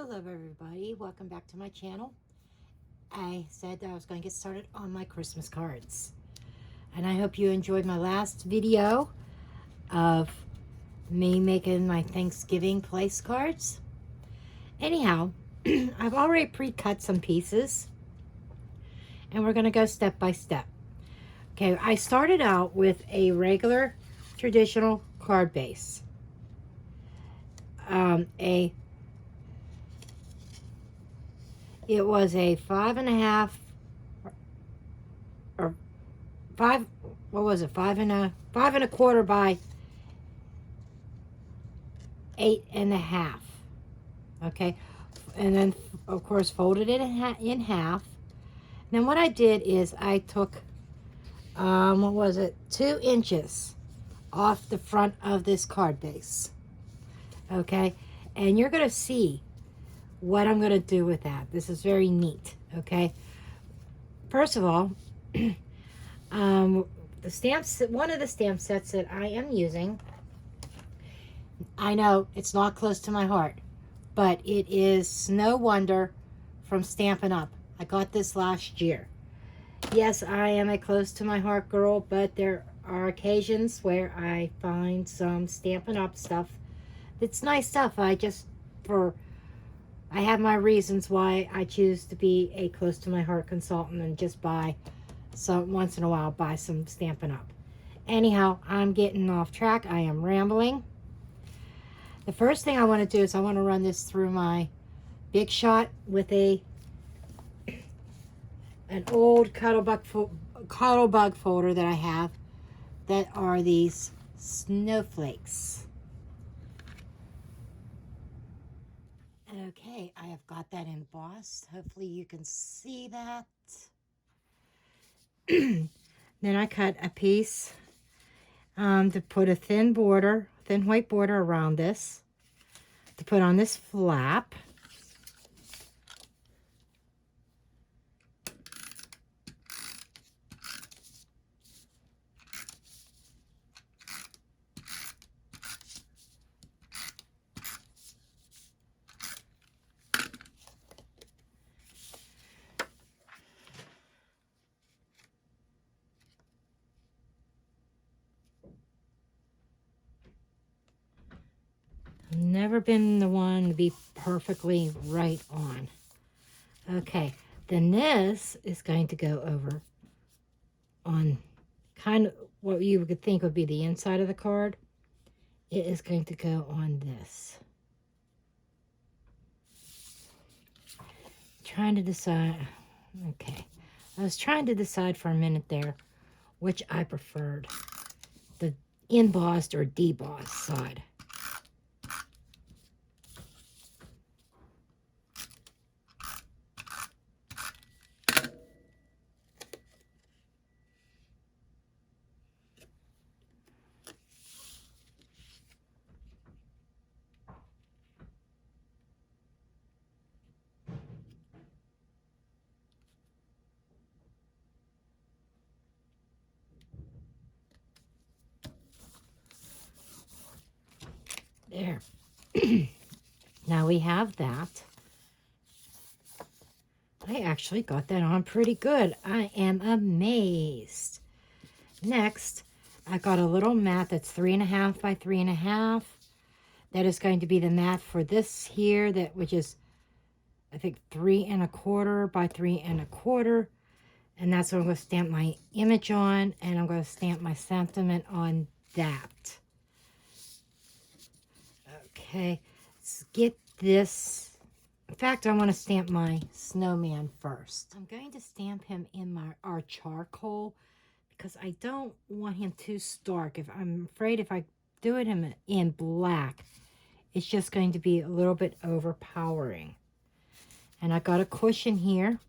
Hello everybody, welcome back to my channel. I said that I was going to get started on my Christmas cards, and I hope you enjoyed my last video of me making my Thanksgiving place cards. Anyhow, I've already pre-cut some pieces and we're going to go step by step. Okay, I started out with a regular traditional card base. It was a 5.5 or 5, what was it, 5.25 by 8.5. Okay, and then of course folded it in half. Then what I did is I took what was it, 2 inches off the front of this card base. Okay, and you're gonna see what I'm gonna do with that. This is very neat. Okay, first of all, the stamps, one of the stamp sets that I am using, I know it's not close to my heart, but it is Snow Wonder from Stampin' Up. I got this last year. Yes, I am a close to my heart girl, but there are occasions where I find some Stampin' Up stuff. It's nice stuff. I have my reasons why I choose to be a close to my heart consultant and just buy some, once in a while, buy some Stampin' Up. Anyhow, I'm getting off track. I am rambling. The first thing I want to do is I want to run this through my Big Shot with an old Cuddlebug folder that I have, that are these snowflakes. Okay, I have got that embossed. Hopefully you can see that. Then I cut a piece to put a thin white border around this, to put on this flap. I've never been the one to be perfectly right on. Okay, then this is going to go over on kind of what you would think would be the inside of the card. It is going to go on this. Trying to decide. Okay, I was trying to decide for a minute there which I preferred, the embossed or debossed side. There. Now we have that. I actually got that on pretty good. I am amazed. Next, I got a little mat that's 3.5 by 3.5. That is going to be the mat for this here, which is, I think, 3.25 by 3.25. And that's what I'm going to stamp my image on, and I'm going to stamp my sentiment on that. Okay, let's get this. In fact, I want to stamp my snowman first. I'm going to stamp him in our charcoal because I don't want him too stark. I'm afraid if I do it in black, it's just going to be a little bit overpowering. And I got a cushion here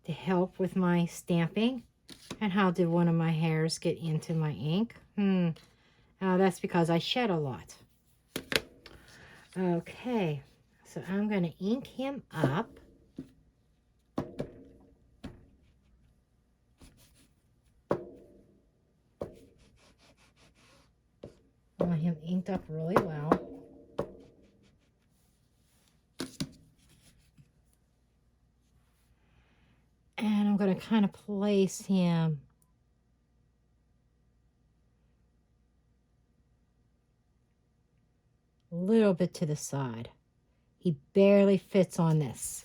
to help with my stamping. And how did one of my hairs get into my ink? That's because I shed a lot. Okay, so I'm going to ink him up. I want him inked up really well. I'm going to kind of place him a little bit to the side. He barely fits on this.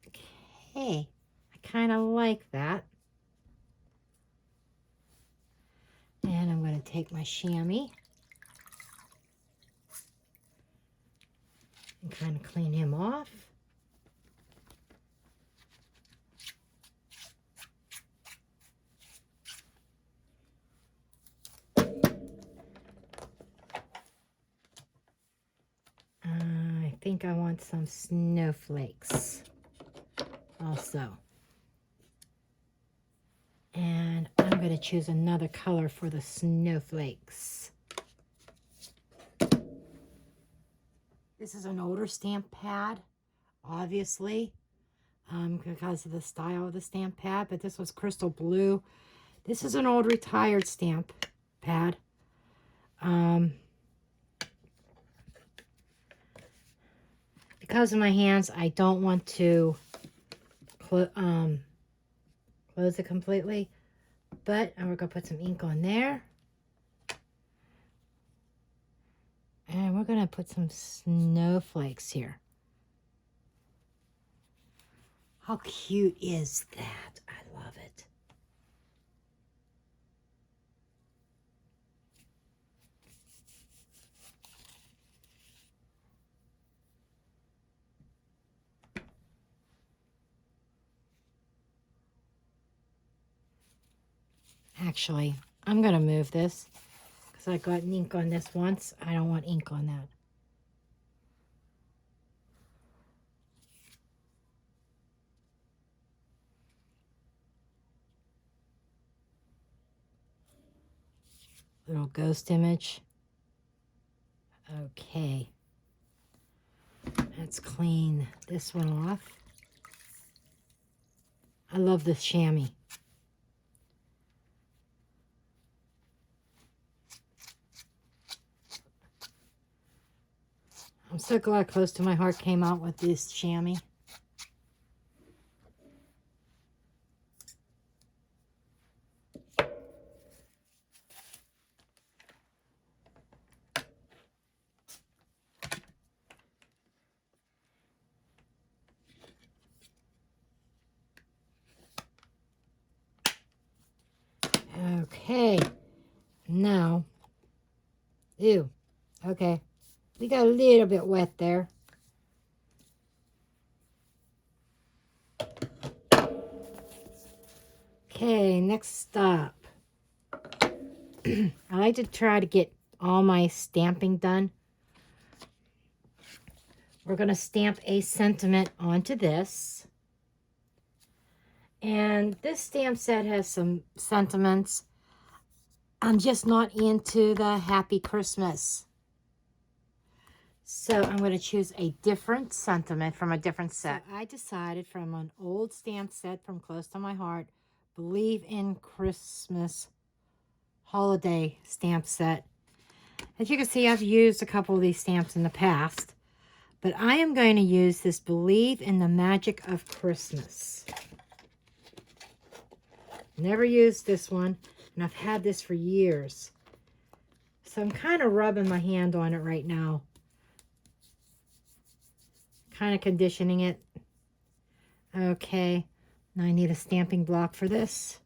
Okay, I kind of like that. And I'm going to take my chamois and kind of clean him off. I think I want some snowflakes also. And I'm going to choose another color for the snowflakes. This is an older stamp pad, obviously, because of the style of the stamp pad, but this was crystal blue. This is an old retired stamp pad. Because of my hands, I don't want to close it completely, but we're going to put some ink on there. And we're going to put some snowflakes here. How cute is that? I love it. Actually, I'm going to move this because I got ink on this once. I don't want ink on that. Little ghost image. Okay. Let's clean this one off. I love this chamois. I'm so glad Close to My Heart came out with this chamois. Okay, now, ew, okay, we got a little bit wet there. Okay, next stop. I like to try to get all my stamping done. We're going to stamp a sentiment onto this. And this stamp set has some sentiments. I'm just not into the Happy Christmas. So I'm going to choose a different sentiment from a different set. So I decided from an old stamp set from Close to My Heart, Believe in Christmas holiday stamp set. As you can see, I've used a couple of these stamps in the past, but I am going to use this Believe in the Magic of Christmas. Never used this one, and I've had this for years. So I'm kind of rubbing my hand on it right now. Kind of conditioning it. Okay, now I need a stamping block for this.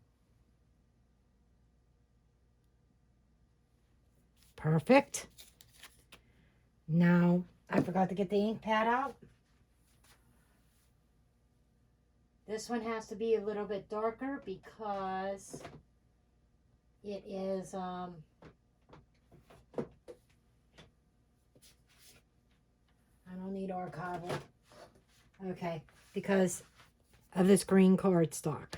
Perfect. Now, I forgot to get the ink pad out. This one has to be a little bit darker because it is, I don't need archival. Okay, because of this green cardstock.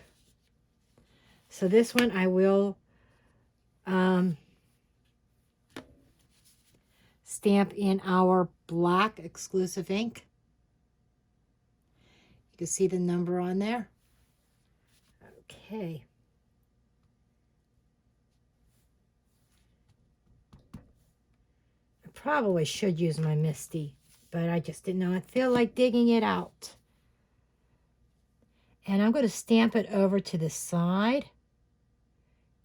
So this one I will stamp in our black exclusive ink. You can see the number on there. Okay. probably should use my Misty, but I just did not feel like digging it out. And I'm going to stamp it over to the side,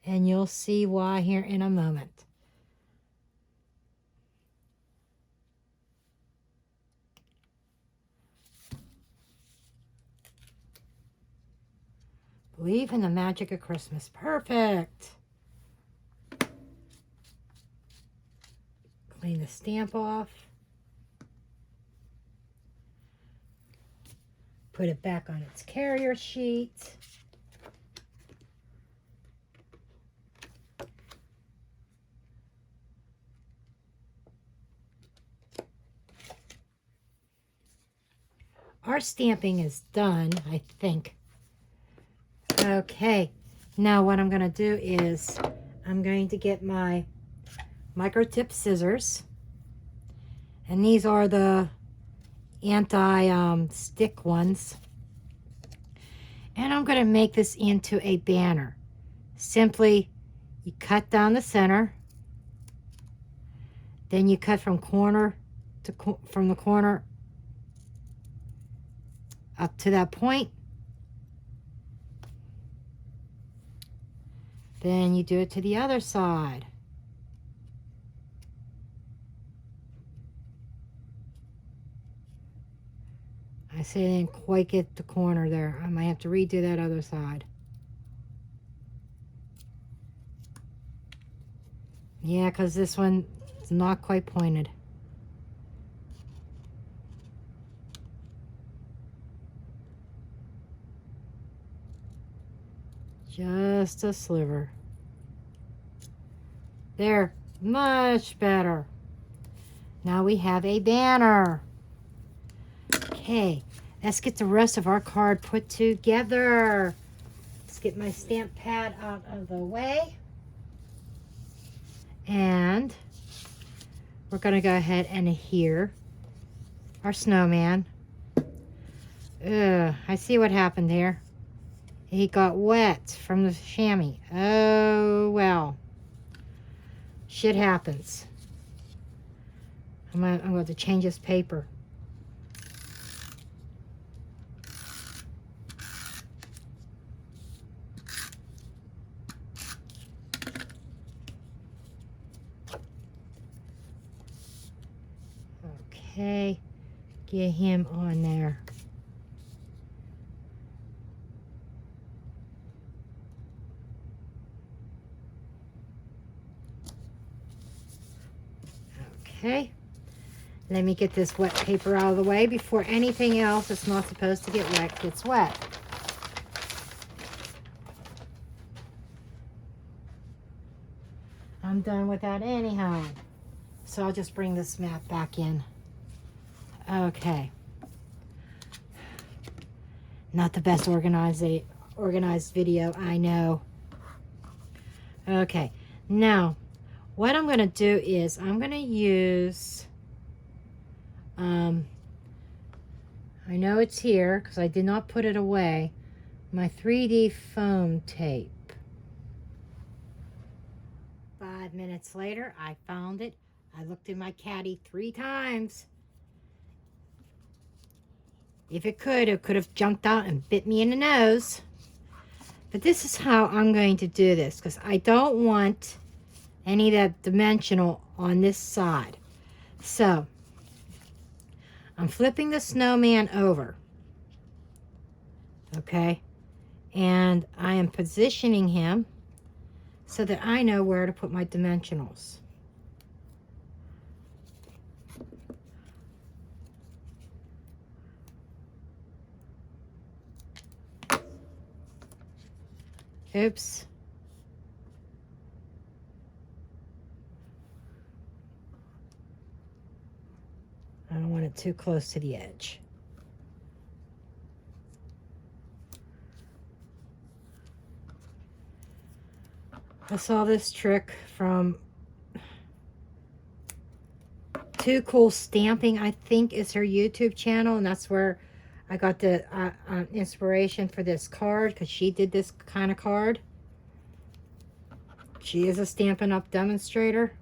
and you'll see why here in a moment. Believe in the magic of Christmas. Perfect. Clean the stamp off. Put it back on its carrier sheet. Our stamping is done, I think. Okay, now what I'm going to do is I'm going to get my micro tip scissors, and these are the anti-stick ones, and I'm going to make this into a banner. Simply, you cut down the center, then you cut from corner to from the corner up to that point. Then you do it to the other side. I say I didn't quite get the corner there. I might have to redo that other side. Yeah, because this one is not quite pointed. Just a sliver. There, much better. Now we have a banner. Okay, let's get the rest of our card put together. Let's get my stamp pad out of the way. And we're going to go ahead and adhere our snowman. I see what happened here. He got wet from the chamois. Oh, well. Shit happens. I'm going to change this paper. Okay, get him on there. Okay, let me get this wet paper out of the way before anything else that's not supposed to get wet gets wet. I'm done with that anyhow, so I'll just bring this mat back in. Okay. Not the best organized video, I know. Okay, now what I'm going to do is I'm going to use, I know it's here because I did not put it away, my 3D foam tape. 5 minutes later, I found it. I looked in my caddy 3 times. If it could have jumped out and bit me in the nose. But this is how I'm going to do this, because I don't want any of that dimensional on this side. So, I'm flipping the snowman over. Okay? And I am positioning him so that I know where to put my dimensionals. Oops. I don't want it too close to the edge. I saw this trick from Too Cool Stamping, I think is her YouTube channel, and that's where I got the inspiration for this card, because she did this kind of card. She is a Stampin' Up! Demonstrator.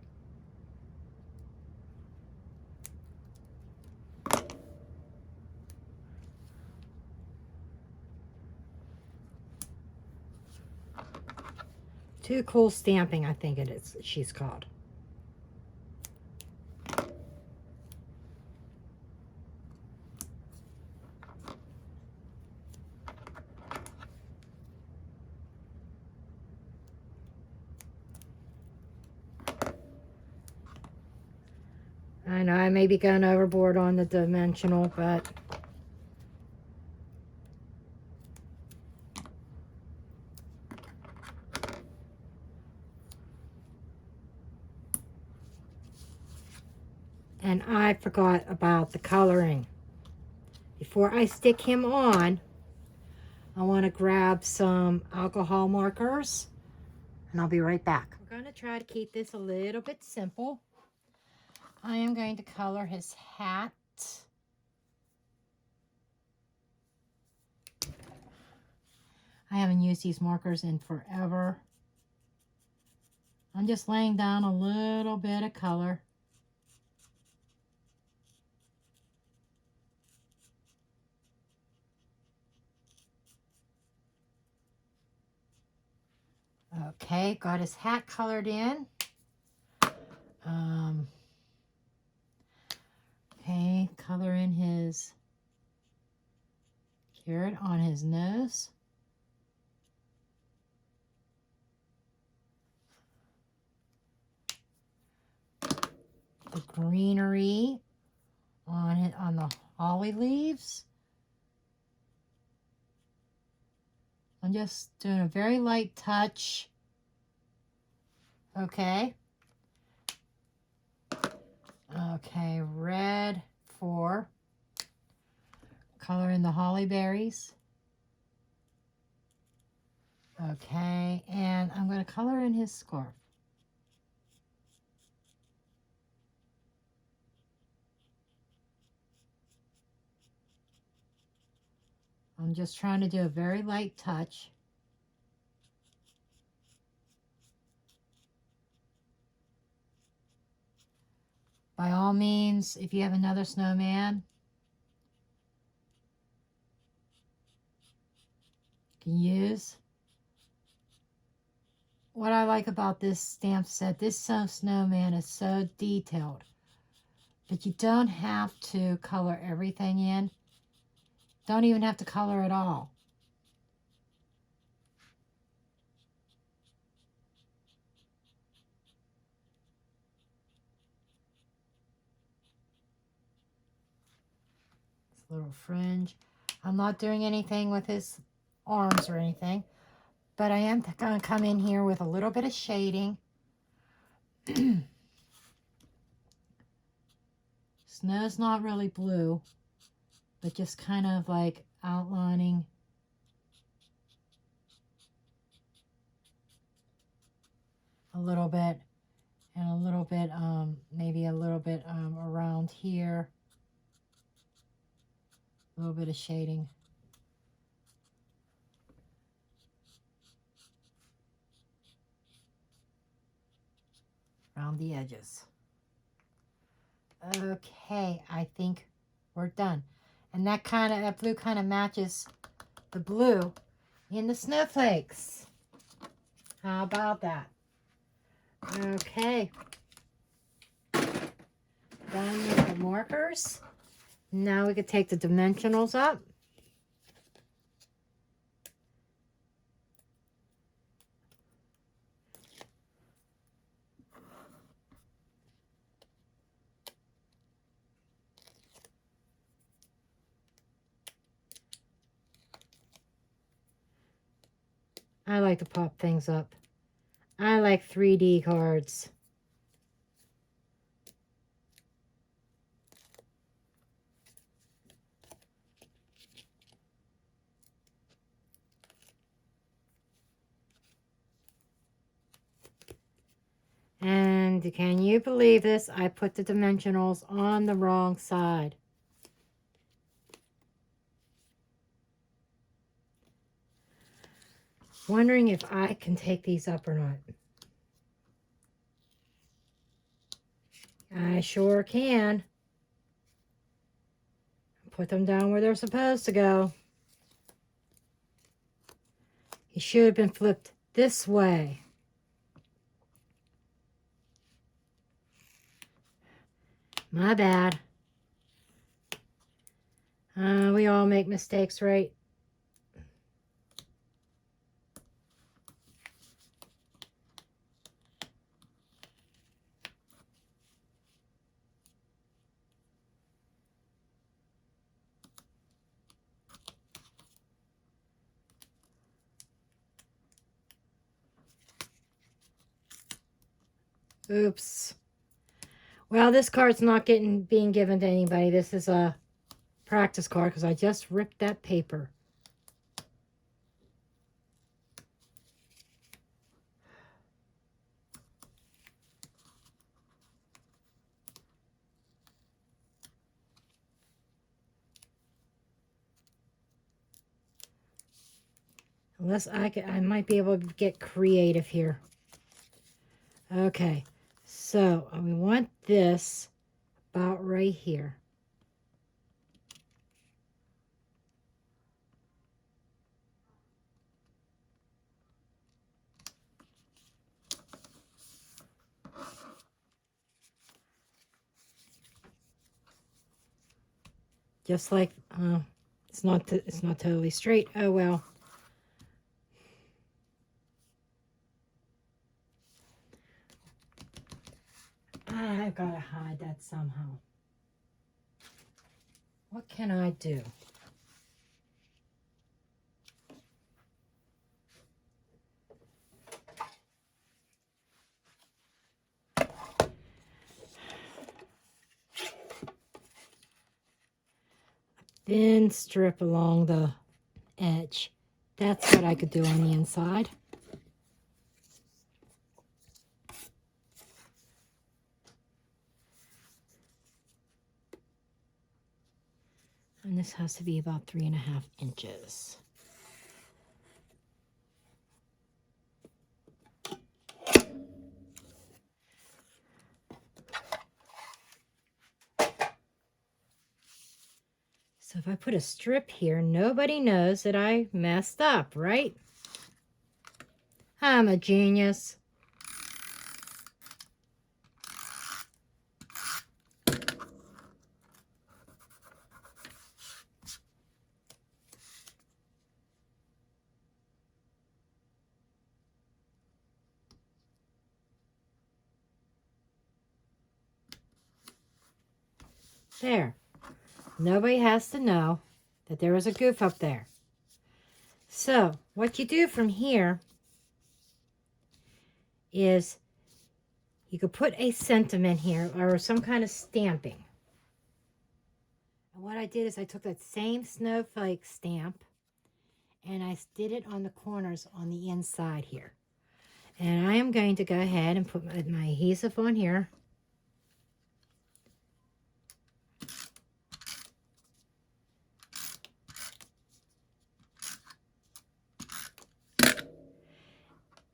Too Cool Stamping, I think it is. She's called. I know I may be going overboard on the dimensional, but and I forgot about the coloring. Before I stick him on, I want to grab some alcohol markers, and I'll be right back. We're going to try to keep this a little bit simple. I am going to color his hat. I haven't used these markers in forever. I'm just laying down a little bit of color. Okay, got his hat colored in. Okay, color in his carrot on his nose. The greenery on it, on the holly leaves. I'm just doing a very light touch. Okay. Okay, red for color in the holly berries. Okay, and I'm going to color in his scarf. I'm just trying to do a very light touch. By all means, if you have another snowman, you can use. What I like about this stamp set, this snowman is so detailed, but you don't have to color everything in. Don't even have to color at all. This little fringe. I'm not doing anything with his arms or anything, but I am going to come in here with a little bit of shading. Snow's not really blue, but just kind of like outlining a little bit, and a little bit, maybe a little bit around here. A little bit of shading. Around the edges. Okay, I think we're done. And that blue kind of matches the blue in the snowflakes. How about that? Okay. Done with the markers. Now we could take the dimensionals up. I like to pop things up. I like 3D cards. And can you believe this? I put the dimensionals on the wrong side. Wondering if I can take these up or not. I sure can. Put them down where they're supposed to go. He should have been flipped this way. My bad. We all make mistakes, right? Oops. Well, this card's not being given to anybody. This is a practice card because I just ripped that paper. Unless I might be able to get creative here. Okay, so we want this about right here. Just like, it's not totally straight. Oh well. I've got to hide that somehow. What can I do? Thin strip along the edge. That's what I could do on the inside. And this has to be about 3.5 inches. So if I put a strip here, nobody knows that I messed up, right? I'm a genius. There. Nobody has to know that there was a goof up there. So what you do from here is you could put a sentiment here or some kind of stamping. And what I did is I took that same snowflake stamp and I did it on the corners on the inside here. And I am going to go ahead and put my adhesive on here.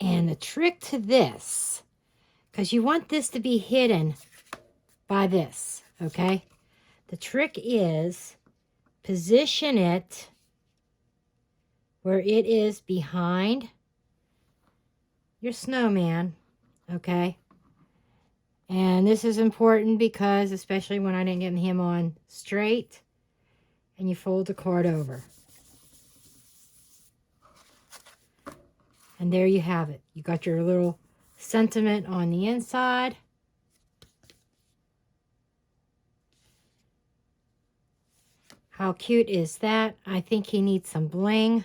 And the trick to this, because you want this to be hidden by this, okay? The trick is position it where it is behind your snowman, okay? And this is important because, especially when I didn't get him on straight, and you fold the card over. And there you have it. You got your little sentiment on the inside. How cute is that? I think he needs some bling.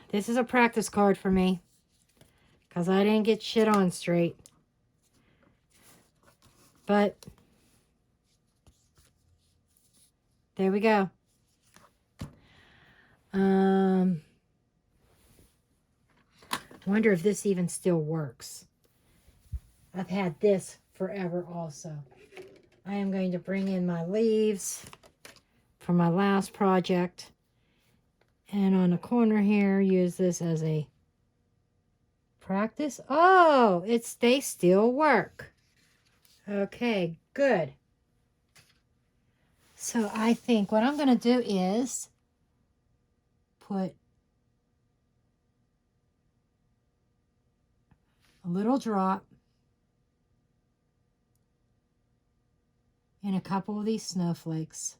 This is a practice card for me because I didn't get shit on straight. But there we go. Wonder if this even still works. I've had this forever also. I am going to bring in my leaves from my last project. And on the corner here, use this as a practice. Oh, they still work. Okay, good. So I think what I'm going to do is put a little drop and a couple of these snowflakes.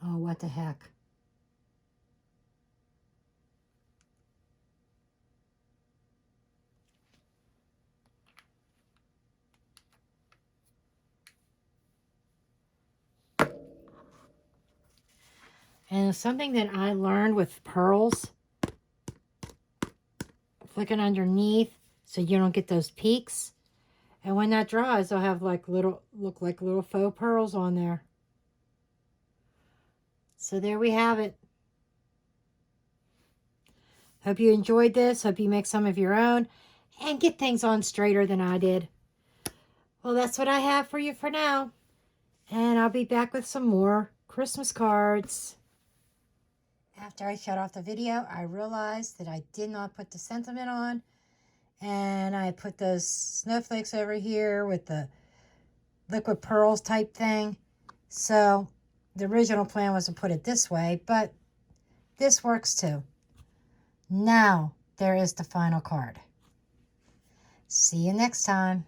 Oh, what the heck. And something that I learned with pearls, flicking underneath so you don't get those peaks. And when that dries, they'll have like look like little faux pearls on there. So there we have it. Hope you enjoyed this. Hope you make some of your own and get things on straighter than I did. Well, that's what I have for you for now. And I'll be back with some more Christmas cards. After I shut off the video, I realized that I did not put the sentiment on. And I put those snowflakes over here with the liquid pearls type thing. So the original plan was to put it this way, but this works too. Now there is the final card. See you next time.